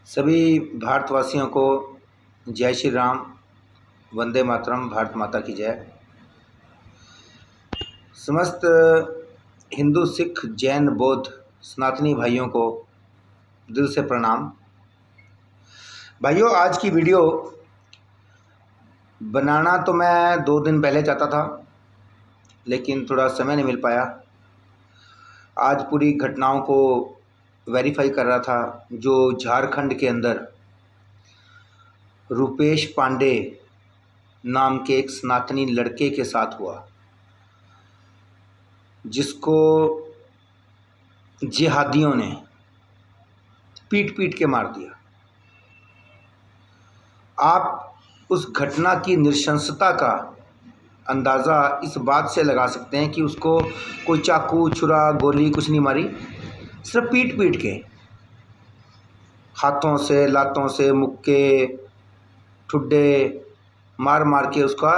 सभी भारतवासियों को जय श्री राम, वंदे मातरम, भारत माता की जय। समस्त हिंदू, सिख, जैन, बौद्ध, सनातनी भाइयों को दिल से प्रणाम। भाइयों, आज की वीडियो बनाना तो मैं 2 दिन पहले चाहता था, लेकिन थोड़ा समय नहीं मिल पाया। आज पूरी घटनाओं को वेरीफाई कर रहा था जो झारखंड के अंदर रुपेश पांडे नाम के एक सनातनी लड़के के साथ हुआ, जिसको जिहादियों ने पीट पीट के मार दिया। आप उस घटना की नृशंसता का अंदाज़ा इस बात से लगा सकते हैं कि उसको कोई चाकू, छुरा, गोली कुछ नहीं मारी, सिर्फ पीट पीट के, हाथों से, लातों से, मुक्के, ठुड्डे मार मार के उसका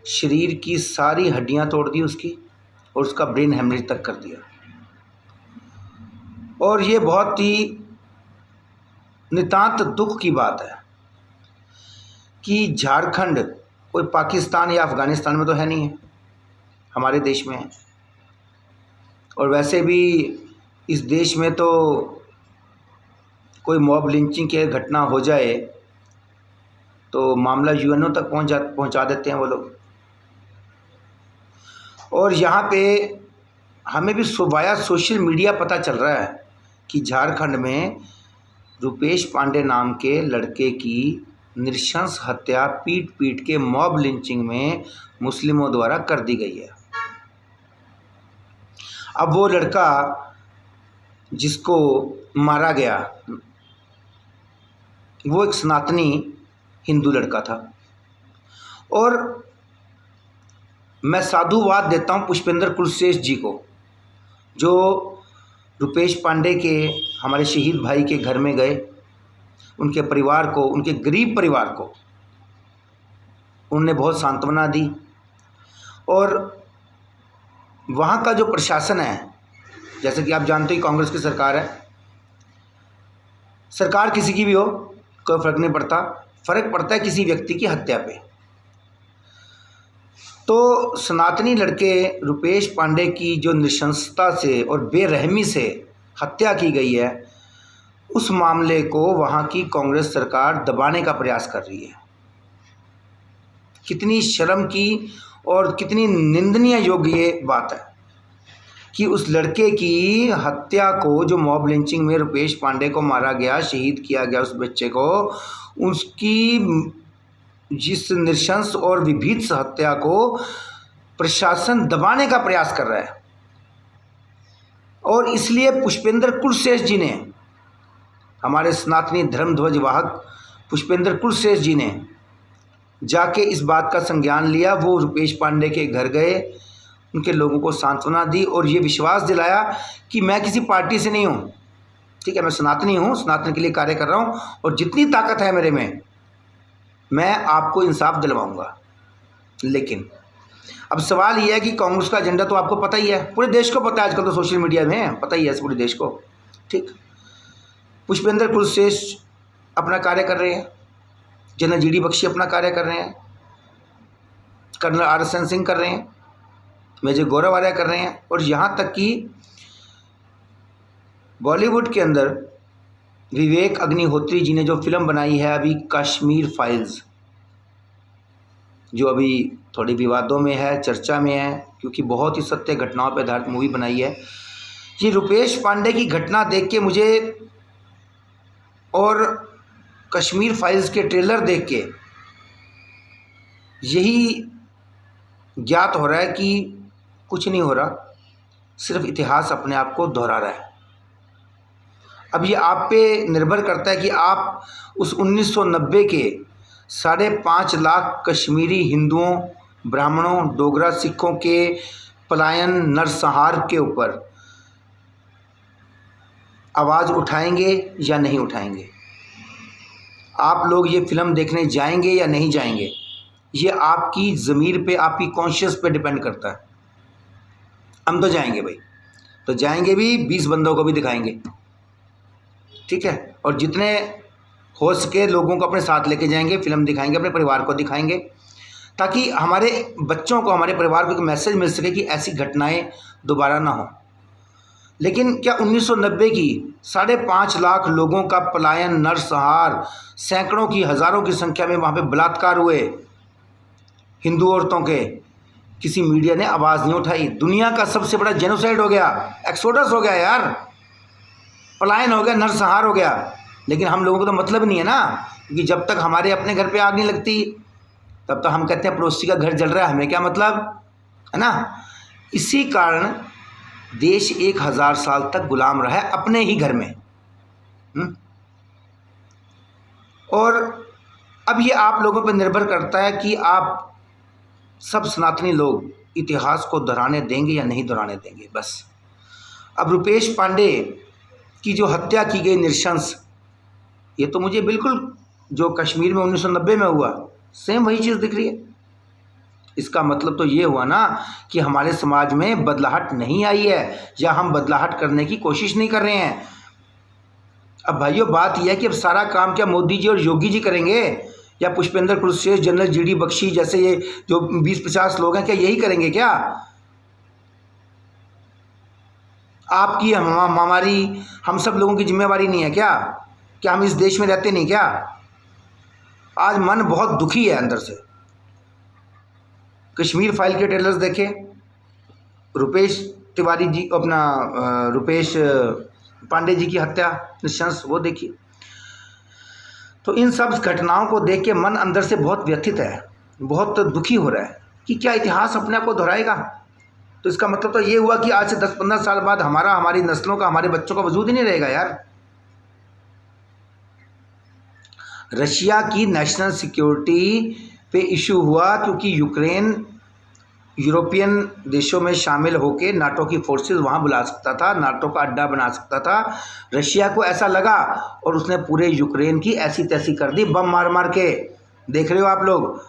शरीर की सारी हड्डियां तोड़ दी उसकी, और उसका ब्रेन हेमरेज तक कर दिया। और ये बहुत ही नितांत दुख की बात है कि झारखंड कोई पाकिस्तान या अफ़गानिस्तान में तो है नहीं है, हमारे देश में है। और वैसे भी इस देश में तो कोई मॉब लिंचिंग की घटना हो जाए तो मामला यूएनओ तक पहुंचा देते हैं वो लोग। और यहाँ पे हमें भी वाया सोशल मीडिया पता चल रहा है कि झारखंड में रुपेश पांडे नाम के लड़के की नृशंस हत्या पीट पीट के मॉब लिंचिंग में मुस्लिमों द्वारा कर दी गई है। अब वो लड़का जिसको मारा गया वो एक सनातनी हिंदू लड़का था। और मैं साधुवाद देता हूँ पुष्पेंद्र कुलश्रेष्ठ जी को, जो रुपेश पांडे के, हमारे शहीद भाई के घर में गए, उनके परिवार को, उनके गरीब परिवार को उन्होंने बहुत सांत्वना दी। और वहाँ का जो प्रशासन है, जैसे कि आप जानते हैं कांग्रेस की सरकार है, सरकार किसी की भी हो कोई फ़र्क नहीं पड़ता, फ़र्क पड़ता है किसी व्यक्ति की हत्या पे। तो सनातनी लड़के रुपेश पांडे की जो नृशंसता से और बेरहमी से हत्या की गई है, उस मामले को वहाँ की कांग्रेस सरकार दबाने का प्रयास कर रही है। कितनी शर्म की और कितनी निंदनीय योग्य ये बात है कि उस लड़के की हत्या को, जो मॉब लिंचिंग में रुपेश पांडे को मारा गया, शहीद किया गया उस बच्चे को, उसकी जिस नृशंस और विभत्स हत्या को प्रशासन दबाने का प्रयास कर रहा है। और इसलिए पुष्पेंद्र कुलश्रेष्ठ जी ने, हमारे सनातनी धर्म ध्वज वाहक पुष्पेंद्र कुलश्रेष्ठ जी ने जाके इस बात का संज्ञान लिया। वो रुपेश पांडे के घर गए, उनके लोगों को सांत्वना दी और ये विश्वास दिलाया कि मैं किसी पार्टी से नहीं हूँ, ठीक है, मैं सनातनी हूँ, सनातन के लिए कार्य कर रहा हूँ, और जितनी ताकत है मेरे में मैं आपको इंसाफ दिलवाऊंगा। लेकिन अब सवाल यह है कि कांग्रेस का एजेंडा तो आपको पता ही है, पूरे देश को पता है, आजकल तो सोशल मीडिया में पता ही है पूरे देश को, ठीक। पुष्पेंद्र कुलश्रेष्ठ अपना कार्य कर रहे हैं, जनरल जीडी बख्शी अपना कार्य कर रहे हैं, कर्नल RSN सिंह कर रहे हैं, मेजर गौरव आर्य कर रहे हैं, और यहाँ तक कि बॉलीवुड के अंदर विवेक अग्निहोत्री जी ने जो फिल्म बनाई है अभी, कश्मीर फाइल्स, जो अभी थोड़ी विवादों में है, चर्चा में है, क्योंकि बहुत ही सत्य घटनाओं पर आधारित मूवी बनाई है। ये रुपेश पांडे की घटना देख के मुझे, और कश्मीर फाइल्स के ट्रेलर देख के यही ज्ञात हो रहा है कि कुछ नहीं हो रहा, सिर्फ इतिहास अपने आप को दोहरा रहा है। अब ये आप पे निर्भर करता है कि आप उस 1990 के 5.5 लाख कश्मीरी हिंदुओं, ब्राह्मणों, डोगरा सिखों के पलायन, नरसंहार के ऊपर आवाज़ उठाएंगे या नहीं उठाएंगे। आप लोग ये फिल्म देखने जाएंगे या नहीं जाएंगे, ये आपकी ज़मीर पे, आपकी कॉन्शियस पे डिपेंड करता है। हम तो जाएंगे भाई, तो जाएंगे भी, 20 बंदों को भी दिखाएंगे, ठीक है, और जितने हो सके लोगों को अपने साथ लेके जाएंगे, फिल्म दिखाएंगे, अपने परिवार को दिखाएंगे, ताकि हमारे बच्चों को, हमारे परिवार को एक मैसेज मिल सके कि ऐसी घटनाएं दोबारा ना हो। लेकिन क्या 1990 की 5.5 लाख लोगों का पलायन, नरसंहार, सैकड़ों की, हज़ारों की संख्या में वहाँ पे बलात्कार हुए हिंदू औरतों के, किसी मीडिया ने आवाज़ नहीं उठाई? दुनिया का सबसे बड़ा जेनोसाइड हो गया, एक्सोडस हो गया यार, पलायन हो गया, नरसंहार हो गया। लेकिन हम लोगों को तो मतलब नहीं है ना, क्योंकि जब तक हमारे अपने घर पे आग नहीं लगती तब तक हम कहते हैं पड़ोसी का घर जल रहा है, हमें क्या मतलब, है ना। इसी कारण देश 1000 साल तक गुलाम रहा है अपने ही घर में। और अब ये आप लोगों पर निर्भर करता है कि आप सब सनातनी लोग इतिहास को दोहराने देंगे या नहीं दोहराने देंगे, बस। अब रुपेश पांडे की जो हत्या की गई नृशंस, ये तो मुझे बिल्कुल जो कश्मीर में 1990 में हुआ सेम वही चीज़ दिख रही है। इसका मतलब तो ये हुआ ना कि हमारे समाज में बदलाहट नहीं आई है, या हम बदलाहट करने की कोशिश नहीं कर रहे हैं। अब भाइयों बात यह है कि अब सारा काम क्या मोदी जी और योगी जी करेंगे, या पुष्पेंद्र कुलश्रेष्ठ, जनरल जीडी बख्शी जैसे ये जो 20-50 लोग हैं, क्या यही करेंगे क्या? आपकी, हमारी, हम सब लोगों की जिम्मेवारी नहीं है क्या? क्या हम इस देश में रहते नहीं क्या? आज मन बहुत दुखी है अंदर से। कश्मीर फाइल के ट्रेलर्स देखे, रुपेश तिवारी जी, अपना रुपेश पांडे जी की हत्या नृशंस, वो देखिए। तो इन सब घटनाओं को देख के मन अंदर से बहुत व्यथित है, बहुत दुखी हो रहा है कि क्या इतिहास अपने आप को दोहराएगा? तो इसका मतलब तो ये हुआ कि आज से 10-15 साल बाद हमारी नस्लों का, हमारे बच्चों का वजूद ही नहीं रहेगा यार। रशिया की नेशनल सिक्योरिटी पे इशू हुआ क्योंकि यूक्रेन यूरोपियन देशों में शामिल होकर नाटो की फोर्सेस वहाँ बुला सकता था, नाटो का अड्डा बना सकता था। रशिया को ऐसा लगा और उसने पूरे यूक्रेन की ऐसी तैसी कर दी, बम मार मार के। देख रहे हो आप लोग,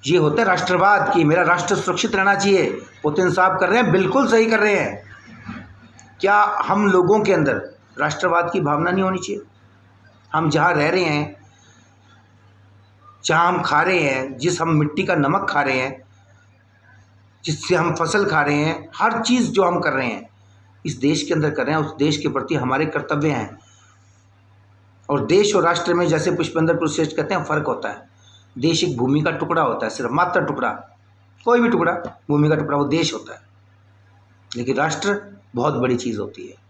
ये होता है राष्ट्रवाद कि मेरा राष्ट्र सुरक्षित रहना चाहिए। पुतिन साहब कर रहे हैं, बिल्कुल सही कर रहे हैं। क्या हम लोगों के अंदर राष्ट्रवाद की भावना नहीं होनी चाहिए? हम जहाँ रह रहे हैं, जहाँ हम खा रहे हैं, जिस हम मिट्टी का नमक खा रहे हैं, जिससे हम फसल खा रहे हैं, हर चीज़ जो हम कर रहे हैं इस देश के अंदर कर रहे हैं, उस देश के प्रति हमारे कर्तव्य हैं। और देश और राष्ट्र में, जैसे पुष्पेंद्र कुलश्रेष्ठ कहते हैं, फ़र्क होता है। देश एक भूमि का टुकड़ा होता है, सिर्फ मात्र टुकड़ा, कोई भी टुकड़ा, भूमि का टुकड़ा वो देश होता है। लेकिन राष्ट्र बहुत बड़ी चीज़ होती है।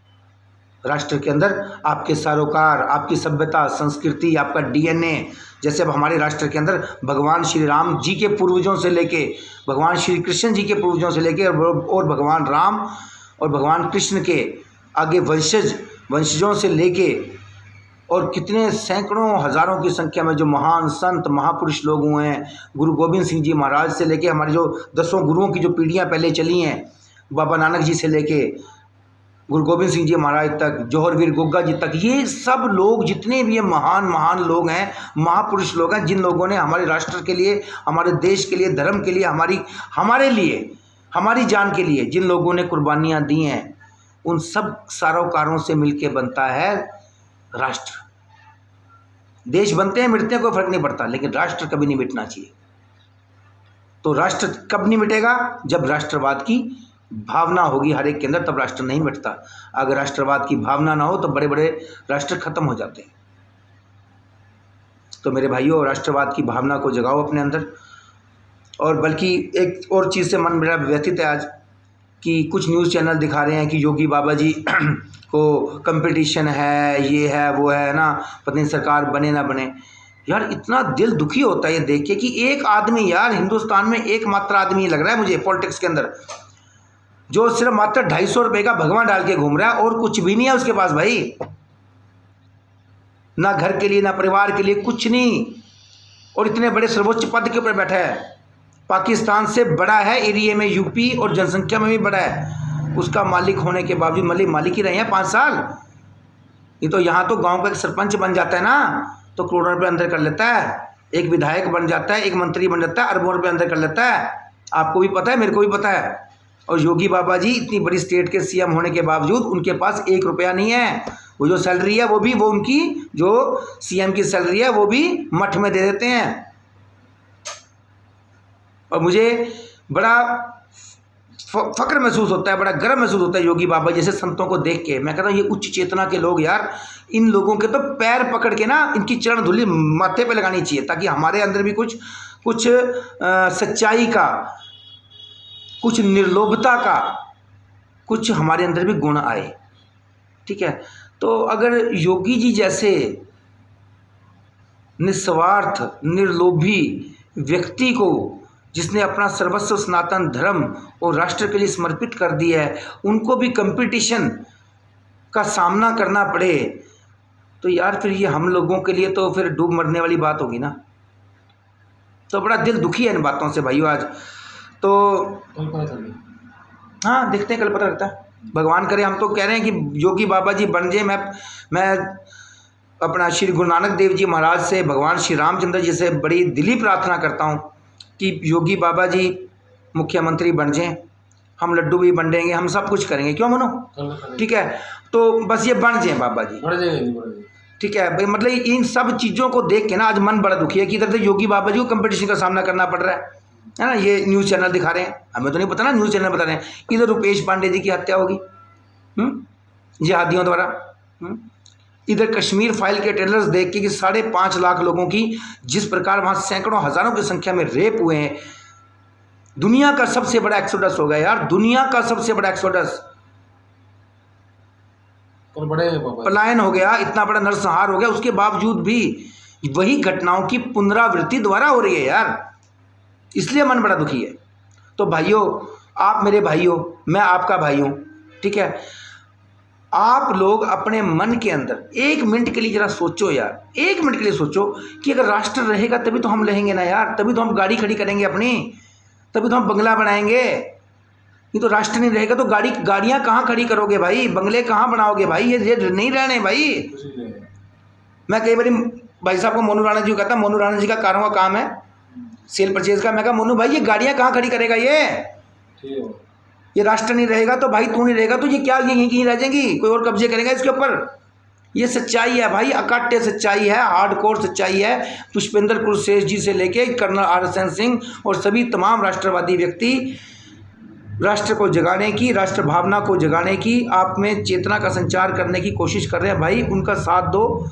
राष्ट्र के अंदर आपके सरोकार, आपकी सभ्यता, संस्कृति, आपका डीएनए, जैसे अब हमारे राष्ट्र के अंदर भगवान श्री राम जी के पूर्वजों से लेके, भगवान श्री कृष्ण जी के पूर्वजों से लेके, और भगवान राम और भगवान कृष्ण के आगे वंशजों से लेके, और कितने सैकड़ों हज़ारों की संख्या में जो महान संत महापुरुष लोग हुए हैं, गुरु गोविंद सिंह जी महाराज से लेके हमारे जो 10 गुरुओं की जो पीढ़ियाँ पहले चली हैं, बाबा नानक जी से लेके गुरु गोविंद सिंह जी महाराज तक, जौहर वीर गोगा जी तक, ये सब लोग जितने भी ये महान महान लोग हैं, महापुरुष लोग हैं, जिन लोगों ने हमारे राष्ट्र के लिए, हमारे देश के लिए, धर्म के लिए, हमारे लिए, हमारी जान के लिए जिन लोगों ने कुर्बानियाँ दी हैं, उन सब सरोकारों से मिलके बनता है राष्ट्र। देश बनते हैं, मिटते हैं, कोई फर्क नहीं पड़ता, लेकिन राष्ट्र कभी नहीं मिटना चाहिए। तो राष्ट्र कब नहीं मिटेगा? जब राष्ट्रवाद की भावना होगी हर एक के अंदर, तब राष्ट्र नहीं मिटता। अगर राष्ट्रवाद की भावना ना हो तो बड़े बड़े राष्ट्र खत्म हो जाते हैं। तो मेरे भाइयों, राष्ट्रवाद की भावना को जगाओ अपने अंदर। और बल्कि एक और चीज़ से मन मेरा व्यथित है आज कि कुछ न्यूज़ चैनल दिखा रहे हैं कि योगी बाबा जी को कंपटीशन है, ये है वो है ना, पता नहीं सरकार बने ना बने। यार इतना दिल दुखी होता है ये देख के कि एक आदमी, यार हिंदुस्तान में एकमात्र आदमी लग रहा है मुझे पॉलिटिक्स के अंदर, जो सिर्फ मात्र 250 रुपये का भगवान डाल के घूम रहा है, और कुछ भी नहीं है उसके पास भाई, ना घर के लिए, ना परिवार के लिए, कुछ नहीं। और इतने बड़े सर्वोच्च पद के ऊपर बैठा है, पाकिस्तान से बड़ा है एरिया में, यूपी, और जनसंख्या में भी बड़ा है। उसका मालिक होने के बावजूद मालिक ही रहे हैं 5 साल। ये तो यहाँ तो गांव का एक सरपंच बन जाता है ना तो करोड़ों रुपये अंदर कर लेता है, एक विधायक बन जाता है, एक मंत्री बन जाता है, अरबों रुपये अंदर कर लेता है। आपको भी पता है, मेरे को भी पता है। और योगी बाबा जी इतनी बड़ी स्टेट के सीएम होने के बावजूद उनके पास 1 रुपया नहीं है। वो जो सैलरी है वो भी, वो उनकी जो सीएम की सैलरी है वो भी मठ में दे देते हैं। और मुझे बड़ा फक्र महसूस होता है, बड़ा गर्व महसूस होता है योगी बाबा जैसे संतों को देख के। मैं कहता हूँ ये उच्च चेतना के लोग यार, इन लोगों के तो पैर पकड़ के ना इनकी चरण धूलि माथे पे लगानी चाहिए, ताकि हमारे अंदर भी कुछ सच्चाई का, कुछ निर्लोभता का, कुछ हमारे अंदर भी गुण आए। ठीक है, तो अगर योगी जी जैसे निस्वार्थ निर्लोभी व्यक्ति को, जिसने अपना सर्वस्व सनातन धर्म और राष्ट्र के लिए समर्पित कर दिया है, उनको भी कंपटीशन का सामना करना पड़े, तो यार फिर ये हम लोगों के लिए तो फिर डूब मरने वाली बात होगी ना। तो बड़ा दिल दुखी है इन बातों से भाइयों आज। तो हाँ, देखते हैं कल पता लगता है, भगवान करे। हम तो कह रहे हैं कि योगी बाबा जी बन जाए। मैं अपना श्री गुरु नानक देव जी महाराज से, भगवान श्री रामचंद्र जी से बड़ी दिली प्रार्थना करता हूँ कि योगी बाबा जी मुख्यमंत्री बन जाएं, हम लड्डू भी बंटेंगे, हम सब कुछ करेंगे। क्यों मनो? ठीक है, तो बस ये बन जाएं बाबा जी, बढ़ जाएंगे। ठीक है भाई, मतलब इन सब चीज़ों को देख के ना आज मन बड़ा दुखी है कि इधर से योगी बाबा जी को कंपटीशन का सामना करना पड़ रहा है ना। ये न्यूज़ चैनल दिखा रहे हैं, हमें तो नहीं पता ना, न्यूज़ चैनल बता रहे हैं इधर रुपेश पांडे जी की हत्या होगी जिहादियों द्वारा। इधर कश्मीर फाइल के ट्रेलर्स देख के कि 5.5 लाख लोगों की जिस प्रकार वहाँ सैकड़ों हज़ारों की संख्या में रेप हुए हैं। दुनिया का सबसे बड़ा एक्सोडस हो गया यार, दुनिया का सबसे बड़ा एक्सोडस, पलायन हो गया, इतना बड़ा नरसंहार हो गया। उसके बावजूद भी वही घटनाओं की पुनरावृत्ति दोबारा हो रही है यार, इसलिए मन बड़ा दुखी है। तो भाइयों, आप मेरे भाइयों, मैं आपका भाई हूँ, ठीक है। आप लोग अपने मन के अंदर 1 मिनट के लिए जरा सोचो यार, 1 मिनट के लिए सोचो कि अगर राष्ट्र रहेगा तभी तो हम रहेंगे ना यार, तभी तो हम गाड़ी खड़ी करेंगे अपनी, तभी तो हम बंगला बनाएंगे। ये तो राष्ट्र नहीं रहेगा तो गाड़ियाँ कहाँ खड़ी करोगे भाई, बंगले कहाँ बनाओगे भाई, ये नहीं रहने भाई। मैं कई बार भाई साहब को, मोनू राणा जी को कहता, मोनू राणा जी का कारों का काम है सेल परचेज का। मैं कहा मोनू भाई ये गाड़ियाँ कहाँ खड़ी करेगा, ये राष्ट्र नहीं रहेगा तो भाई तू नहीं रहेगा तो ये क्या यहीं रह जाएंगी, कोई और कब्जे करेगा इसके ऊपर। ये सच्चाई है भाई, अकाट्य सच्चाई है, हार्डकोर सच्चाई है। पुष्पेंद्र कुलश्रेष्ठ जी से लेके कर्नल RSN सिंह और सभी तमाम राष्ट्रवादी व्यक्ति राष्ट्र को जगाने की, राष्ट्र भावना को जगाने की, आप में चेतना का संचार करने की कोशिश कर रहे हैं भाई, उनका साथ दो,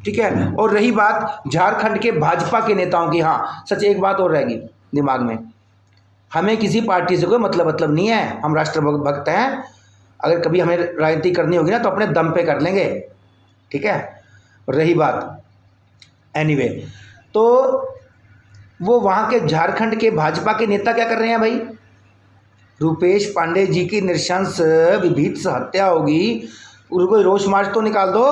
ठीक है। और रही बात झारखंड के भाजपा के नेताओं की, हाँ सच एक बात और रहेगी दिमाग में, हमें किसी पार्टी से कोई मतलब नहीं है, हम राष्ट्र भक्त हैं। अगर कभी हमें राजनीति करनी होगी ना तो अपने दम पे कर लेंगे, ठीक है। रही बात एनीवे, तो वो वहाँ के झारखंड के भाजपा के नेता क्या कर रहे हैं भाई, रुपेश पांडे जी की नृशंस विभत्स हत्या होगी, उनको रोष मार्च तो निकाल दो,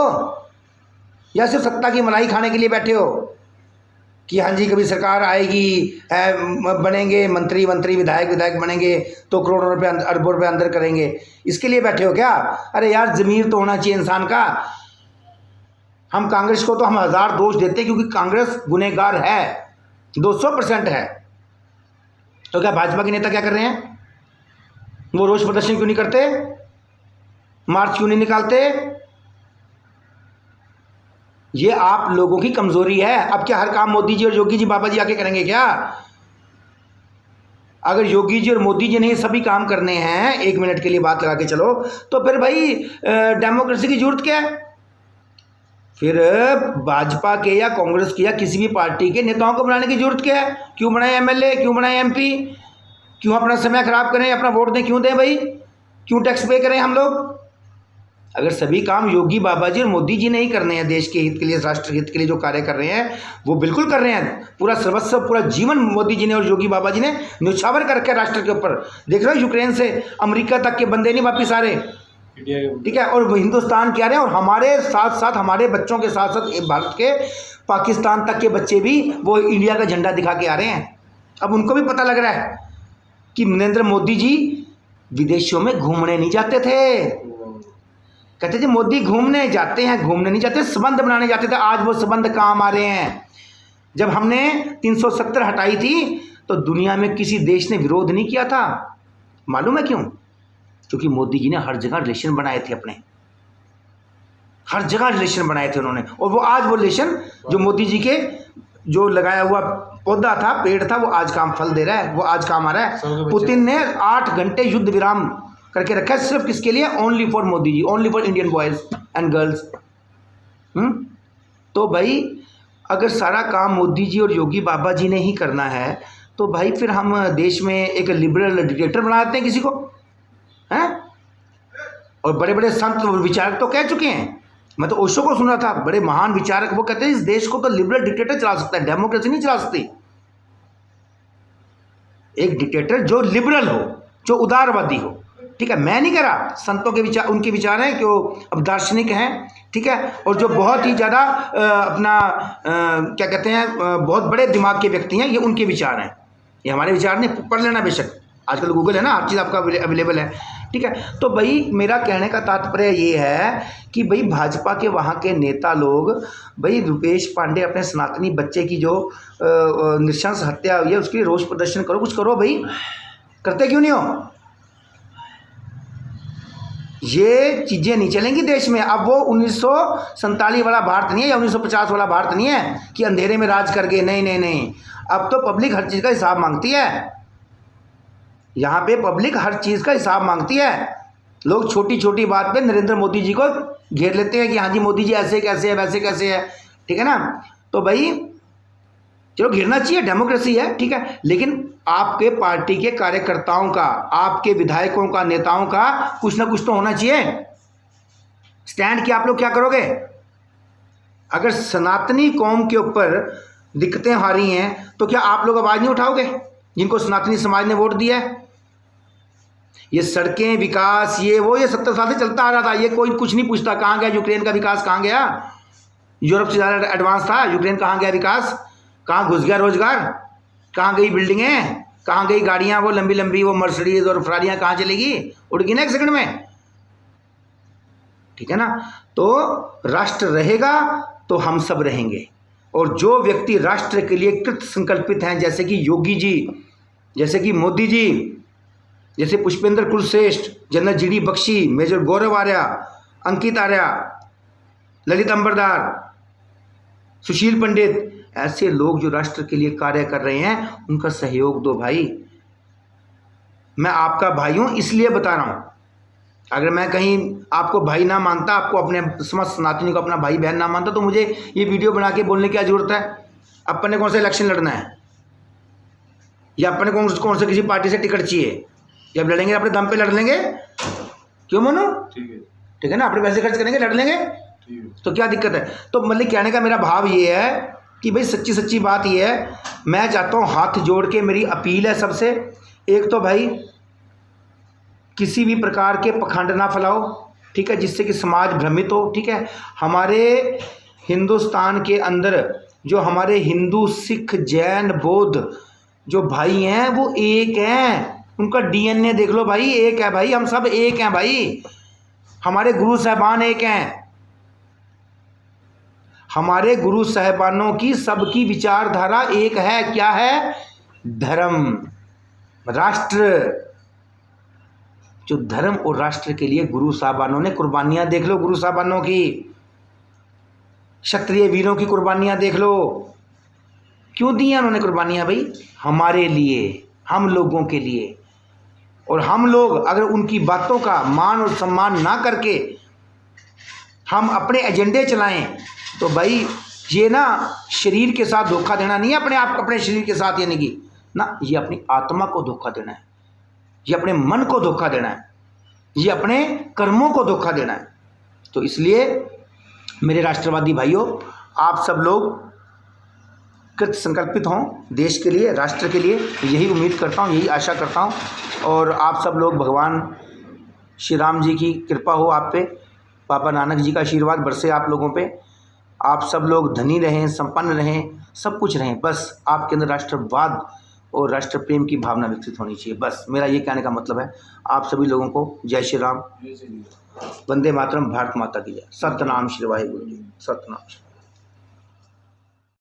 या सिर्फ सत्ता की मलाई खाने के लिए बैठे हो कि हाँ जी कभी सरकार आएगी, बनेंगे मंत्री विधायक बनेंगे तो करोड़ों रुपए अरबों रुपए अंदर करेंगे, इसके लिए बैठे हो क्या? अरे यार ज़मीर तो होना चाहिए इंसान का। हम कांग्रेस को तो हम 1000 दोष देते हैं क्योंकि कांग्रेस गुनहगार है, 200% है। तो क्या भाजपा के नेता क्या कर रहे हैं, वो रोष प्रदर्शन क्यों नहीं करते, मार्च क्यों नहीं निकालते? ये आप लोगों की कमजोरी है। अब क्या हर काम मोदी जी और योगी जी बाबा जी आके करेंगे क्या? अगर योगी जी और मोदी जी ने ये सभी काम करने हैं, 1 मिनट के लिए बात लगा के चलो, तो फिर भाई डेमोक्रेसी की जरूरत क्या है? फिर भाजपा के या कांग्रेस के या किसी भी पार्टी के नेताओं को बनाने की जरूरत क्या है? क्यों बनाए MLA, क्यों बनाए MP, क्यों अपना समय खराब करें, अपना वोट दें क्यों दें भाई, क्यों टैक्स पे करें हम लोग? अगर सभी काम योगी बाबा जी और मोदी जी ने ही करने हैं, देश के हित के लिए, राष्ट्र हित के लिए जो कार्य कर रहे हैं वो बिल्कुल कर रहे हैं, पूरा सर्वस्व पूरा जीवन मोदी जी ने और योगी बाबा जी ने न्यौछावर करके राष्ट्र के ऊपर, देख रहे हो यूक्रेन से अमेरिका तक के बंदे नहीं वापिस आ रहे, ठीक है। और हिंदुस्तान क्या रहे हैं, और हमारे साथ साथ हमारे बच्चों के साथ साथ भारत के पाकिस्तान तक के बच्चे भी वो इंडिया का झंडा दिखा के आ रहे हैं। अब उनको भी पता लग रहा है कि नरेंद्र मोदी जी विदेशों में घूमने नहीं जाते थे, कहते थे मोदी घूमने जाते हैं, घूमने नहीं जाते, संबंध बनाने जाते थे। आज वो संबंध काम आ रहे हैं। जब हमने 370 हटाई थी तो दुनिया में किसी देश ने विरोध नहीं किया था, मालूम है क्यों? क्योंकि मोदी जी ने हर जगह रिलेशन बनाए थे अपने, हर जगह रिलेशन बनाए थे उन्होंने, और वो आज वो रिलेशन जो मोदी जी के जो लगाया हुआ पौधा था, पेड़ था, वो आज काम फल दे रहा है, वो आज काम आ रहा है। पुतिन ने 8 घंटे युद्ध विराम करके रखा है, सिर्फ किसके लिए? Only for Modi ji, only for Indian boys and girls. तो भाई अगर सारा काम मोदी जी और योगी बाबा जी ने ही करना है तो भाई फिर हम देश में एक लिबरल डिक्टेटर बना देते हैं किसी को, हैं? और बड़े बड़े संत विचारक तो कह चुके हैं, मैं तो ओशो को सुन रहा था, बड़े महान विचारक, वो कहते हैं इस देश को तो लिबरल डिक्टेटर चला सकता है, डेमोक्रेसी नहीं चला सकती। एक डिक्टेटर जो लिबरल हो, जो उदारवादी हो, ठीक है? मैं नहीं कह रहा, संतों के विचार, उनके विचार हैं कि वो अब दार्शनिक हैं, ठीक है, और जो बहुत ही ज़्यादा अपना क्या कहते हैं, बहुत बड़े दिमाग के व्यक्ति हैं, ये उनके विचार हैं, ये हमारे विचार नहीं। पढ़ लेना बेशक, आजकल गूगल है ना, हर चीज़ आपका अवेलेबल है, ठीक है? तो भाई मेरा कहने का तात्पर्य ये है कि भाई भाजपा के वहाँ के नेता लोग, भाई रुपेश पांडे अपने सनातनी बच्चे की जो नृशंस हत्या हुई है उसके लिए रोष प्रदर्शन करो, कुछ करो भाई, करते क्यों नहीं हो? ये चीज़ें नहीं चलेंगी देश में। अब वो 1947 वाला भारत नहीं है या 1950 वाला भारत नहीं है कि अंधेरे में राज कर गए, नहीं नहीं नहीं, अब तो पब्लिक हर चीज़ का हिसाब मांगती है। यहाँ पे पब्लिक हर चीज़ का हिसाब मांगती है। लोग छोटी छोटी बात पे नरेंद्र मोदी जी को घेर लेते हैं कि हाँ जी मोदी जी ऐसे कैसे है, वैसे कैसे है, ठीक है ना? तो भाई चलो घेरना चाहिए, डेमोक्रेसी है, ठीक है, लेकिन आपके पार्टी के कार्यकर्ताओं का, आपके विधायकों का, नेताओं का कुछ ना कुछ तो होना चाहिए स्टैंड कि आप लोग क्या करोगे। अगर सनातनी कौम के ऊपर दिक्कतें आ रही हैं तो क्या आप लोग आवाज़ नहीं उठाओगे, जिनको सनातनी समाज ने वोट दिया है? ये सड़कें, विकास, ये वो, ये 70 साल से चलता आ रहा था, ये कोई कुछ नहीं पूछता कहाँ गया यूक्रेन का विकास, कहाँ गया? यूरोप से ज़्यादा एडवांस था, यूक्रेन कहाँ गया विकास, कहाँ घुस गया रोजगार, कहाँ गई बिल्डिंगें, कहाँ गई गाड़ियाँ, वो लंबी लंबी वो मर्सिडीज और फरारियाँ कहाँ चलेगी? उड़ गई ना एक सेकंड में, ठीक है ना? तो राष्ट्र रहेगा तो हम सब रहेंगे, और जो व्यक्ति राष्ट्र के लिए कृत संकल्पित हैं, जैसे कि योगी जी, जैसे कि मोदी जी, जैसे Pushpendra Kulshreshtha, general GD Bakshi, major Gaurav Arya, Ankit Arya, Lalit Ambardar, Sushil Pandit, ऐसे लोग जो राष्ट्र के लिए कार्य कर रहे हैं, उनका सहयोग दो भाई। मैं आपका भाई हूं इसलिए बता रहा हूं। अगर मैं कहीं आपको भाई ना मानता, आपको अपने समस्त सनातनी को अपना भाई बहन ना मानता, तो मुझे ये वीडियो बना के बोलने की क्या जरूरत है? अपन ने कौन सा इलेक्शन लड़ना है, या अपन ने कौन से किसी पार्टी से टिकट चाहिए? जब लड़ेंगे अपने दम पे लड़ लेंगे, क्यों मनो? ठीक है ना, अपने पैसे खर्च करेंगे, लड़ लेंगे, तो क्या दिक्कत है? तो मतलब कहने का मेरा भाव ये है कि भाई सच्ची सच्ची बात ये है, मैं चाहता हूँ, हाथ जोड़ के मेरी अपील है सबसे, एक तो भाई किसी भी प्रकार के पखंड ना फैलाओ, ठीक है, जिससे कि समाज भ्रमित हो, ठीक है? हमारे हिंदुस्तान के अंदर जो हमारे हिंदू, सिख, जैन, बौद्ध जो भाई हैं वो एक हैं, उनका डीएनए देख लो भाई, एक है भाई, हम सब एक हैं भाई, हमारे गुरु साहबान एक हैं, हमारे गुरु साहबानों की सबकी विचारधारा एक है, क्या है? धर्म, राष्ट्र। जो धर्म और राष्ट्र के लिए गुरु साहबानों ने कुर्बानियां देख लो, गुरु साहबानों की, क्षत्रिय वीरों की कुर्बानियां देख लो, क्यों दी हैं उन्होंने कुर्बानियां भाई? हमारे लिए, हम लोगों के लिए। और हम लोग अगर उनकी बातों का मान और सम्मान ना करके हम अपने एजेंडे चलाएं, तो भाई ये ना शरीर के साथ धोखा देना नहीं है, अपने आप, अपने शरीर के साथ, यानी कि ना, ये अपनी आत्मा को धोखा देना है, ये अपने मन को धोखा देना है, ये अपने कर्मों को धोखा देना है। तो इसलिए मेरे राष्ट्रवादी भाइयों, आप सब लोग कृत संकल्पित हों देश के लिए, राष्ट्र के लिए, यही उम्मीद करता हूँ, यही आशा करता हूँ। और आप सब लोग, भगवान श्री राम जी की कृपा हो आप पे, बाबा नानक जी का आशीर्वाद बरसे आप लोगों पे, आप सब लोग धनी रहें, संपन्न रहें, सब कुछ रहें, बस आपके अंदर राष्ट्रवाद और राष्ट्र प्रेम की भावना विकसित होनी चाहिए, बस मेरा ये कहने का मतलब है। आप सभी लोगों को जय श्री राम, वंदे मातरम, भारत माता की जय, सतनाम श्री वाहिगुरु जी, सतनाम।